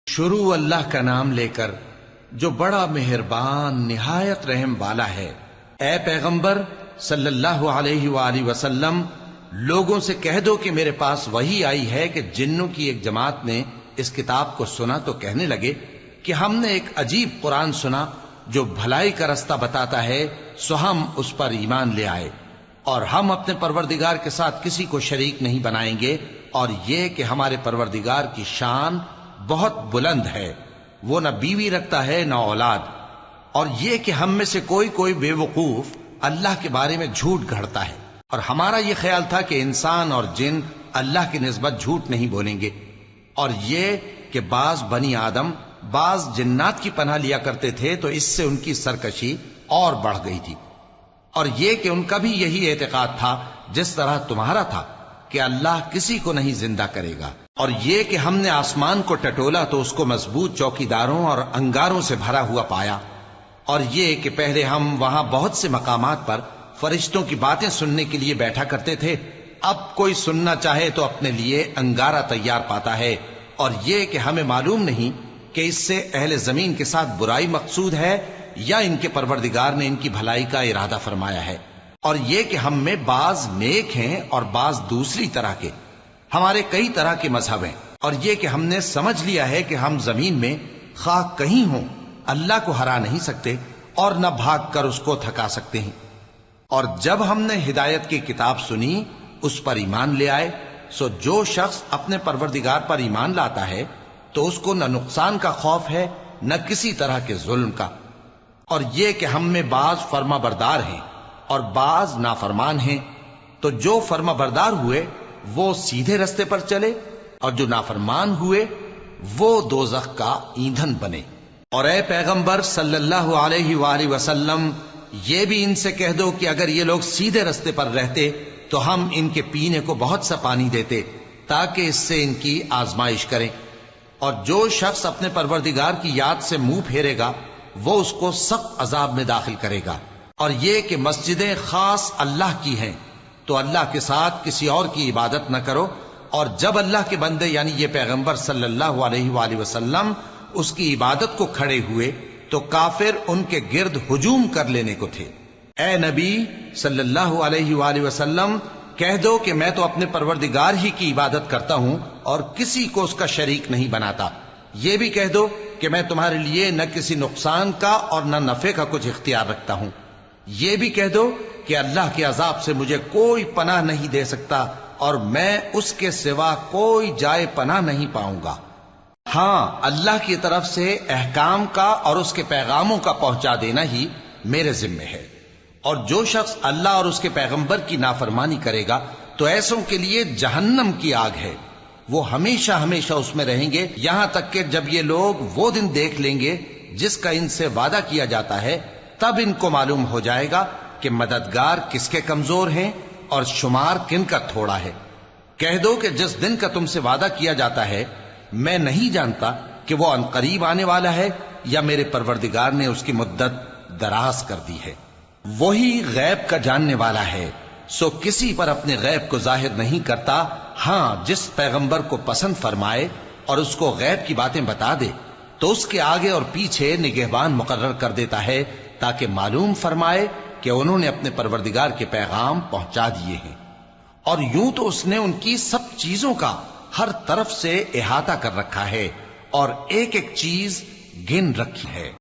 شروع اللہ کا نام لے کر جو بڑا مہربان نہایت رحم والا ہے۔ اے پیغمبر صلی اللہ علیہ وآلہ وسلم، لوگوں سے کہہ دو کہ میرے پاس وحی آئی ہے کہ جنوں کی ایک جماعت نے اس کتاب کو سنا تو کہنے لگے کہ ہم نے ایک عجیب قرآن سنا جو بھلائی کا رستہ بتاتا ہے، سو ہم اس پر ایمان لے آئے، اور ہم اپنے پروردگار کے ساتھ کسی کو شریک نہیں بنائیں گے، اور یہ کہ ہمارے پروردگار کی شان بہت بلند ہے، وہ نہ بیوی رکھتا ہے نہ اولاد، اور یہ کہ ہم میں سے کوئی بے وقوف اللہ کے بارے میں جھوٹ گھڑتا ہے، اور ہمارا یہ خیال تھا کہ انسان اور جن اللہ کی نسبت جھوٹ نہیں بولیں گے، اور یہ کہ بعض بنی آدم بعض جنات کی پناہ لیا کرتے تھے تو اس سے ان کی سرکشی اور بڑھ گئی تھی، اور یہ کہ ان کا بھی یہی اعتقاد تھا جس طرح تمہارا تھا کہ اللہ کسی کو نہیں زندہ کرے گا، اور یہ کہ ہم نے آسمان کو ٹٹولا تو اس کو مضبوط چوکیداروں اور انگاروں سے بھرا ہوا پایا، اور یہ کہ پہلے ہم وہاں بہت سے مقامات پر فرشتوں کی باتیں سننے کے لیے بیٹھا کرتے تھے، اب کوئی سننا چاہے تو اپنے لیے انگارہ تیار پاتا ہے، اور یہ کہ ہمیں معلوم نہیں کہ اس سے اہل زمین کے ساتھ برائی مقصود ہے یا ان کے پروردگار نے ان کی بھلائی کا ارادہ فرمایا ہے، اور یہ کہ ہم میں بعض نیک ہیں اور بعض دوسری طرح کے، ہمارے کئی طرح کے مذہب ہیں، اور یہ کہ ہم نے سمجھ لیا ہے کہ ہم زمین میں خواہ کہیں ہوں اللہ کو ہرا نہیں سکتے اور نہ بھاگ کر اس کو تھکا سکتے ہیں، اور جب ہم نے ہدایت کی کتاب سنی اس پر ایمان لے آئے، سو جو شخص اپنے پروردگار پر ایمان لاتا ہے تو اس کو نہ نقصان کا خوف ہے نہ کسی طرح کے ظلم کا، اور یہ کہ ہم میں بعض فرما بردار ہیں اور بعض نافرمان ہیں، تو جو فرما بردار ہوئے وہ سیدھے رستے پر چلے، اور جو نافرمان ہوئے وہ دوزخ کا ایندھن بنے۔ اور اے پیغمبر صلی اللہ علیہ وآلہ وسلم، یہ بھی ان سے کہہ دو کہ اگر یہ لوگ سیدھے رستے پر رہتے تو ہم ان کے پینے کو بہت سا پانی دیتے تاکہ اس سے ان کی آزمائش کریں، اور جو شخص اپنے پروردگار کی یاد سے منہ پھیرے گا وہ اس کو سخت عذاب میں داخل کرے گا، اور یہ کہ مسجدیں خاص اللہ کی ہیں تو اللہ کے ساتھ کسی اور کی عبادت نہ کرو، اور جب اللہ کے بندے یعنی یہ پیغمبر صلی اللہ علیہ وآلہ وسلم اس کی عبادت کو کھڑے ہوئے تو کافر ان کے گرد ہجوم کر لینے کو تھے۔ اے نبی صلی اللہ علیہ وآلہ وسلم، کہہ دو کہ میں تو اپنے پروردگار ہی کی عبادت کرتا ہوں اور کسی کو اس کا شریک نہیں بناتا، یہ بھی کہہ دو کہ میں تمہارے لیے نہ کسی نقصان کا اور نہ نفع کا کچھ اختیار رکھتا ہوں، یہ بھی کہہ دو کہ اللہ کے عذاب سے مجھے کوئی پناہ نہیں دے سکتا اور میں اس کے سوا کوئی جائے پناہ نہیں پاؤں گا، ہاں اللہ کی طرف سے احکام کا اور اس کے پیغاموں کا پہنچا دینا ہی میرے ذمہ ہے، اور جو شخص اللہ اور اس کے پیغمبر کی نافرمانی کرے گا تو ایسوں کے لیے جہنم کی آگ ہے، وہ ہمیشہ ہمیشہ اس میں رہیں گے، یہاں تک کہ جب یہ لوگ وہ دن دیکھ لیں گے جس کا ان سے وعدہ کیا جاتا ہے، تب ان کو معلوم ہو جائے گا کہ مددگار کس کے کمزور ہیں اور شمار کن کا تھوڑا ہے۔ کہہ دو کہ جس دن کا تم سے وعدہ کیا جاتا ہے میں نہیں جانتا کہ وہ عنقریب آنے والا ہے یا میرے پروردگار نے اس کی مدت دراز کر دی ہے، وہی غیب کا جاننے والا ہے، سو کسی پر اپنے غیب کو ظاہر نہیں کرتا، ہاں جس پیغمبر کو پسند فرمائے اور اس کو غیب کی باتیں بتا دے تو اس کے آگے اور پیچھے نگہبان مقرر کر دیتا ہے تاکہ معلوم فرمائے کہ انہوں نے اپنے پروردگار کے پیغام پہنچا دیے ہیں، اور یوں تو اس نے ان کی سب چیزوں کا ہر طرف سے احاطہ کر رکھا ہے اور ایک ایک چیز گن رکھی ہے۔